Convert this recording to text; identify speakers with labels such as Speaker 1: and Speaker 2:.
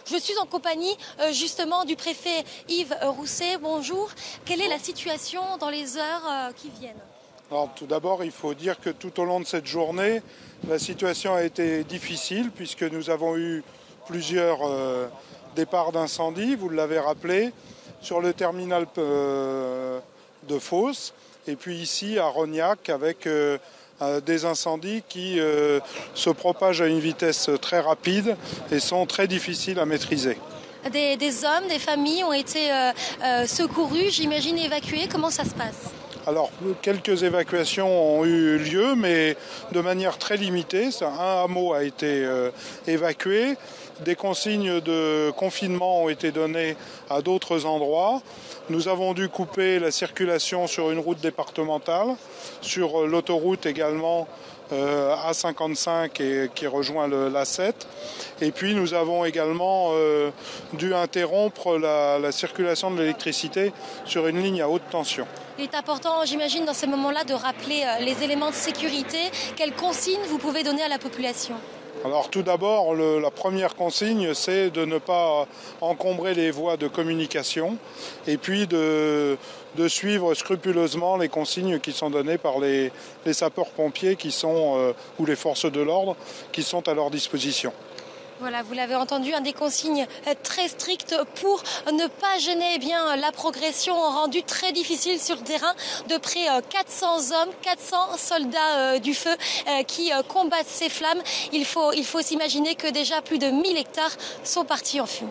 Speaker 1: Je suis en compagnie justement du préfet Yves Rousset. Bonjour. Quelle est la situation dans les heures qui viennent ?
Speaker 2: Alors, tout d'abord, il faut dire que tout au long de cette journée, la situation a été difficile puisque nous avons eu plusieurs départs d'incendie, vous l'avez rappelé, sur le terminal de Fos et puis ici à Rognac avec des incendies qui se propagent à une vitesse très rapide et sont très difficiles à maîtriser.
Speaker 1: Des hommes, des familles ont été secourus, j'imagine évacués. Comment ça se passe ?
Speaker 2: Alors, quelques évacuations ont eu lieu, mais de manière très limitée. Un hameau a été évacué. Des consignes de confinement ont été données à d'autres endroits. Nous avons dû couper la circulation sur une route départementale, sur l'autoroute également A55 et qui rejoint l'A7. Et puis nous avons également dû interrompre la circulation de l'électricité sur une ligne à haute tension.
Speaker 1: Il est important, j'imagine, dans ces moments-là, de rappeler les éléments de sécurité. Quelles consignes vous pouvez donner à la population ?
Speaker 2: Alors tout d'abord, la première consigne, c'est de ne pas encombrer les voies de communication et puis de suivre scrupuleusement les consignes qui sont données par les sapeurs-pompiers ou les forces de l'ordre qui sont à leur disposition.
Speaker 1: Voilà, vous l'avez entendu, des consignes très strictes pour ne pas gêner la progression rendue très difficile sur le terrain de près 400 hommes, 400 soldats du feu qui combattent ces flammes. Il faut s'imaginer que déjà plus de 1000 hectares sont partis en fumée.